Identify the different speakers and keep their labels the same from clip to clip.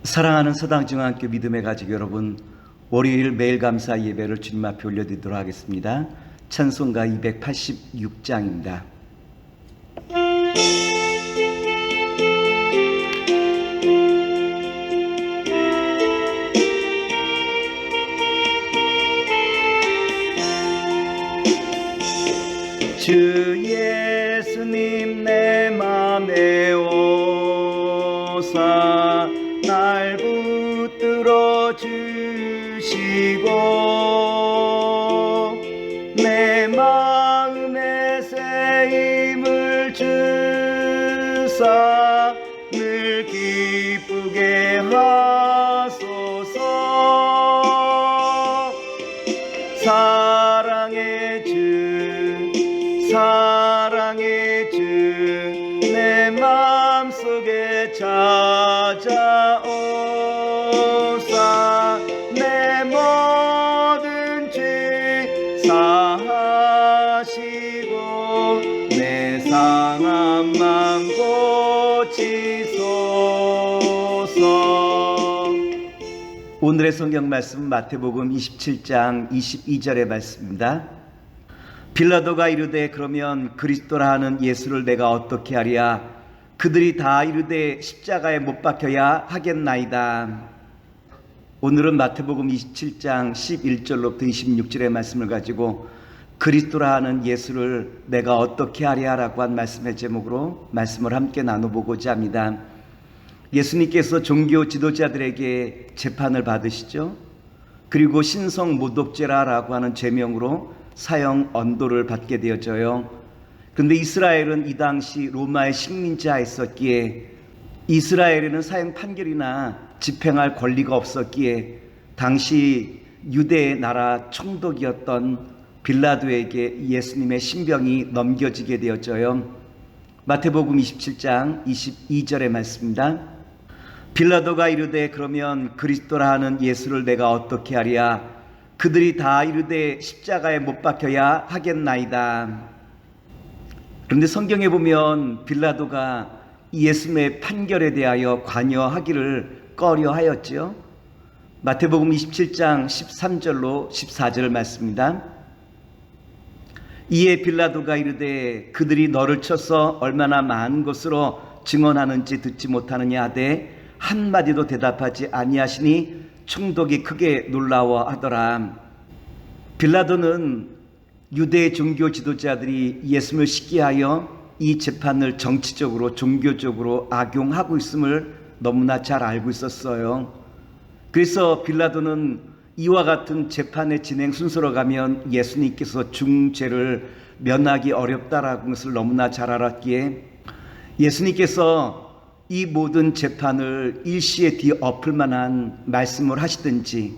Speaker 1: 사랑하는 서당중앙교 믿음의 가족 여러분, 월요일 매일 감사 예배를 주님 앞에 올려드리도록 하겠습니다. 찬송가 286장입니다. 주 예수님 내 맘에 오사 날 붙들어 주시고 내 마음에 새 힘을 주사 늘 기쁘게 하소서. 사랑의 주 내 마음속에 찾아오사 내 모든 죄 사하시고 내 상한 맘 고치소서. 오늘의 성경 말씀은 마태복음 27장 22절의 말씀입니다. 빌라도가 이르되 그러면 그리스도라 하는 예수를 내가 어떻게 하랴? 그들이 다 이르되 십자가에 못 박혀야 하겠나이다. 오늘은 마태복음 27장 11절로부터 26절의 말씀을 가지고 그리스도라 하는 예수를 내가 어떻게 하랴 라고 한 말씀의 제목으로 말씀을 함께 나눠보고자 합니다. 예수님께서 종교 지도자들에게 재판을 받으시죠. 그리고 신성 모독죄라고 하는 죄명으로 사형 언도를 받게 되어져요. 그런데 이스라엘은 이 당시 로마의 식민지하였었기에 이스라엘에는 사형 판결이나 집행할 권리가 없었기에 당시 유대의 나라 총독이었던 빌라도에게 예수님의 신병이 넘겨지게 되어져요. 마태복음 27장 22절의 말씀입니다. 빌라도가 이르되 그러면 그리스도라 하는 예수를 내가 어떻게 하랴? 그들이 다 이르되 십자가에 못 박혀야 하겠나이다. 그런데 성경에 보면 빌라도가 예수님의 판결에 대하여 관여하기를 꺼려하였지요. 마태복음 27장 13절로 14절 말씀입니다. 이에 빌라도가 이르되 그들이 너를 쳐서 얼마나 많은 것으로 증언하는지 듣지 못하느냐 하되 한마디도 대답하지 아니하시니 총독이 크게 놀라워하더라. 빌라도는 유대 종교 지도자들이 예수님을 시기하여 이 재판을 정치적으로 종교적으로 악용하고 있음을 너무나 잘 알고 있었어요. 그래서 빌라도는 이와 같은 재판의 진행 순서로 가면 예수님께서 중죄를 면하기 어렵다라는 것을 너무나 잘 알았기에 예수님께서 이 모든 재판을 일시에 뒤엎을 만한 말씀을 하시든지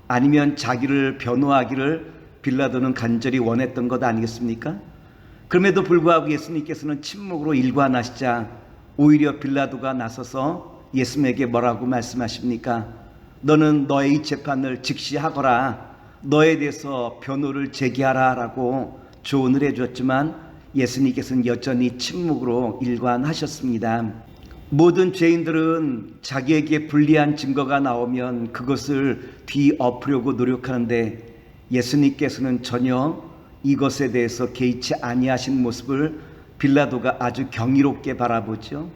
Speaker 1: 아니면 자기를 변호하기를 빌라도는 간절히 원했던 것 아니겠습니까? 그럼에도 불구하고 예수님께서는 침묵으로 일관하시자 오히려 빌라도가 나서서 예수님에게 뭐라고 말씀하십니까? 너는 너의 이 재판을 즉시 하거라, 너에 대해서 변호를 제기하라 라고 조언을 해주었지만 예수님께서는 여전히 침묵으로 일관하셨습니다. 모든 죄인들은 자기에게 불리한 증거가 나오면 그것을 뒤엎으려고 노력하는데 예수님께서는 전혀 이것에 대해서 개의치 아니하신 모습을 빌라도가 아주 경이롭게 바라보죠.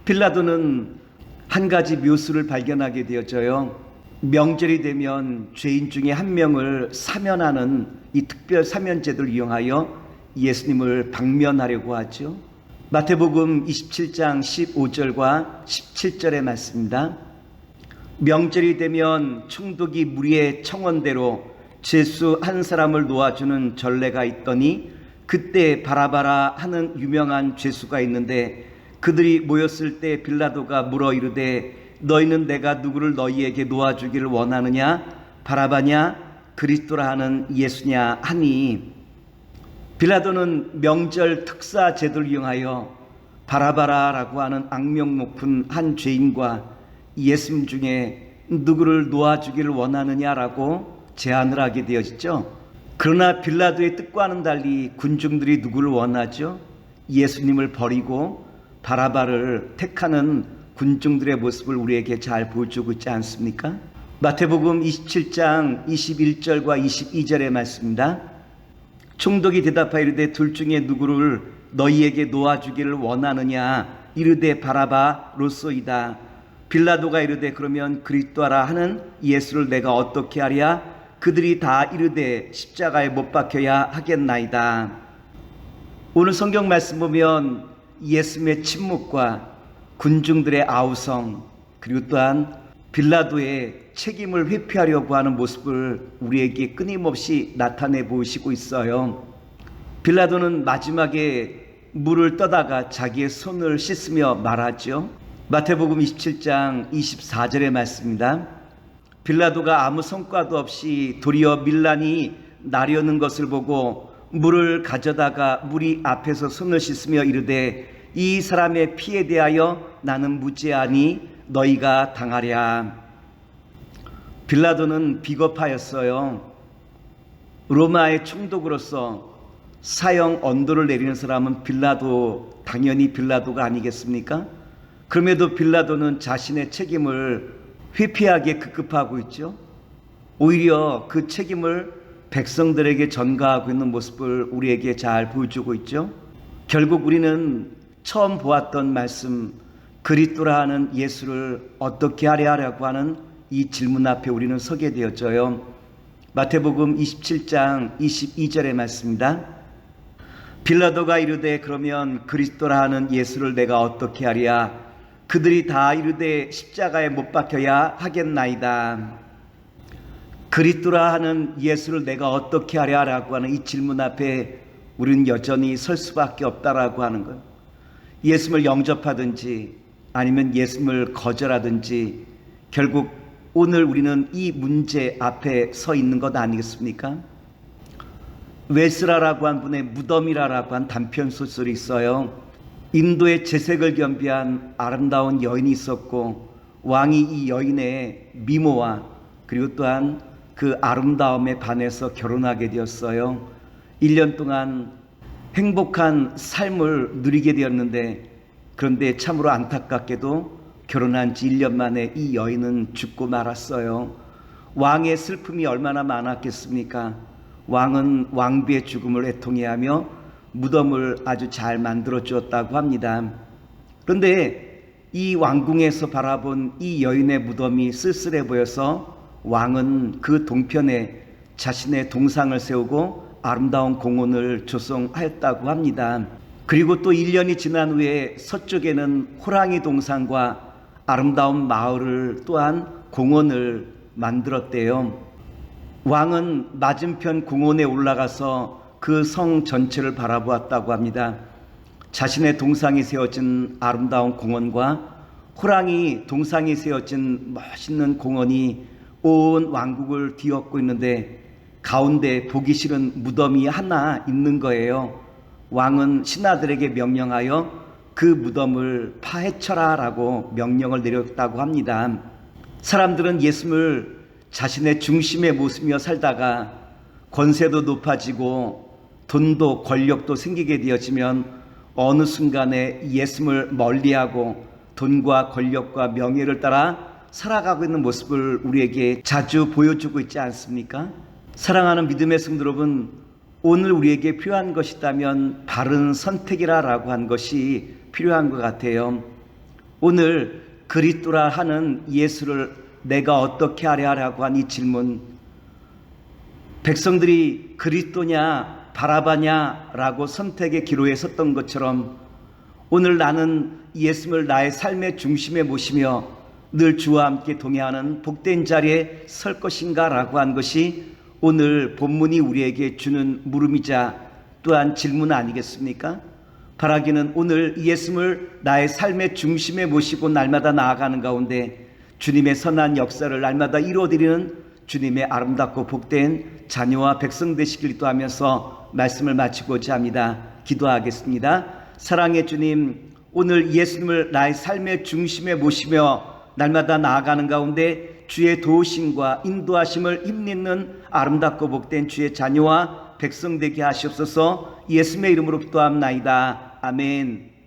Speaker 1: 빌라도는 한 가지 묘수를 발견하게 되어져요. 명절이 되면 죄인 중에 한 명을 사면하는 이 특별 사면제도를 이용하여 예수님을 방면하려고 하죠. 마태복음 27장 15절과 17절의 말씀입니다. 명절이 되면 총독이 무리의 청원대로 죄수 한 사람을 놓아주는 전례가 있더니 그때 바라바라 하는 유명한 죄수가 있는데 그들이 모였을 때 빌라도가 물어 이르되 너희는 내가 누구를 너희에게 놓아주기를 원하느냐? 바라바냐? 그리스도라 하는 예수냐? 하니 빌라도는 명절 특사 제도를 이용하여 바라바라라고 하는 악명 높은 한 죄인과 예수님 중에 누구를 놓아주기를 원하느냐라고 제안을 하게 되어졌죠. 그러나 빌라도의 뜻과는 달리 군중들이 누구를 원하죠? 예수님을 버리고 바라바를 택하는 군중들의 모습을 우리에게 잘 보여주고 있지 않습니까? 마태복음 27장 21절과 22절의 말씀입니다. 총독이 대답하여 이르되 둘 중에 누구를 너희에게 놓아주기를 원하느냐? 이르되 바라바로소이다. 빌라도가 이르되 그러면 그리스도라 하는 예수를 내가 어떻게 하랴? 그들이 다 이르되 십자가에 못 박혀야 하겠나이다. 오늘 성경 말씀 보면 예수님의 침묵과 군중들의 아우성, 그리고 또한 빌라도의 책임을 회피하려고 하는 모습을 우리에게 끊임없이 나타내 보이시고 있어요. 빌라도는 마지막에 물을 떠다가 자기의 손을 씻으며 말하죠. 마태복음 27장 24절의 말씀입니다. 빌라도가 아무 성과도 없이 도리어 밀란이 나려는 것을 보고 물을 가져다가 무리 앞에서 손을 씻으며 이르되 이 사람의 피에 대하여 나는 무죄하니 너희가 당하랴. 빌라도는 비겁하였어요. 로마의 총독으로서 사형 언도를 내리는 사람은 빌라도, 당연히 빌라도가 아니겠습니까? 그럼에도 빌라도는 자신의 책임을 회피하기에 급급하고 있죠. 오히려 그 책임을 백성들에게 전가하고 있는 모습을 우리에게 잘 보여주고 있죠. 결국 우리는 처음 보았던 말씀, 그리스도라 하는 예수를 어떻게 하려고 하는 이 질문 앞에 우리는 서게 되었죠. 마태복음 27장 22절의 말씀입니다. 빌라도가 이르되 그러면 그리스도라 하는 예수를 내가 어떻게 하랴? 그들이 다 이르되 십자가에 못 박혀야 하겠나이다. 그리스도라 하는 예수를 내가 어떻게 하랴라고 하는 이 질문 앞에 우리는 여전히 설 수밖에 없다라고 하는 것. 예수님을 영접하든지 아니면 예수님을 거절하든지 결국 오늘 우리는 이 문제 앞에 서 있는 것 아니겠습니까? 웨스라라고 한 분의 무덤이라고 한 단편 소설이 있어요. 인도의 재색을 겸비한 아름다운 여인이 있었고 왕이 이 여인의 미모와 그리고 또한 그 아름다움에 반해서 결혼하게 되었어요. 1년 동안 행복한 삶을 누리게 되었는데 그런데 참으로 안타깝게도 결혼한 지 1년 만에 이 여인은 죽고 말았어요. 왕의 슬픔이 얼마나 많았겠습니까? 왕은 왕비의 죽음을 애통해하며 무덤을 아주 잘 만들어 주었다고 합니다. 그런데 이 왕궁에서 바라본 이 여인의 무덤이 쓸쓸해 보여서 왕은 그 동편에 자신의 동상을 세우고 아름다운 공원을 조성하였다고 합니다. 그리고 또 1년이 지난 후에 서쪽에는 호랑이 동상과 아름다운 마을을 또한 공원을 만들었대요. 왕은 맞은편 공원에 올라가서 그 성 전체를 바라보았다고 합니다. 자신의 동상이 세워진 아름다운 공원과 호랑이 동상이 세워진 멋있는 공원이 온 왕국을 뒤엎고 있는데 가운데 보기 싫은 무덤이 하나 있는 거예요. 왕은 신하들에게 명령하여 그 무덤을 파헤쳐라 라고 명령을 내렸다고 합니다. 사람들은 예수님을 자신의 중심에 모시며 살다가 권세도 높아지고 돈도 권력도 생기게 되어지면 어느 순간에 예수님을 멀리하고 돈과 권력과 명예를 따라 살아가고 있는 모습을 우리에게 자주 보여주고 있지 않습니까? 사랑하는 믿음의 성도 여러분, 오늘 우리에게 필요한 것이 있다면 바른 선택이라고 한 것이 필요한 것 같아요. 오늘 그리스도라 하는 예수를 내가 어떻게 하랴라고 한 이 질문, 백성들이 그리스도냐 바라바냐라고 선택의 기로에 섰던 것처럼 오늘 나는 예수님을 나의 삶의 중심에 모시며 늘 주와 함께 동행하는 복된 자리에 설 것인가 라고 한 것이 오늘 본문이 우리에게 주는 물음이자 또한 질문 아니겠습니까? 바라기는 오늘 예수님을 나의 삶의 중심에 모시고 날마다 나아가는 가운데 주님의 선한 역사를 날마다 이루어드리는 주님의 아름답고 복된 자녀와 백성 되시길 기도하면서 말씀을 마치고자 합니다. 기도하겠습니다. 사랑의 주님, 오늘 예수님을 나의 삶의 중심에 모시며 날마다 나아가는 가운데 주의 도우심과 인도하심을 힘입는 아름답고 복된 주의 자녀와 백성 되게 하시옵소서. 예수님의 이름으로 기도합나이다. 아멘.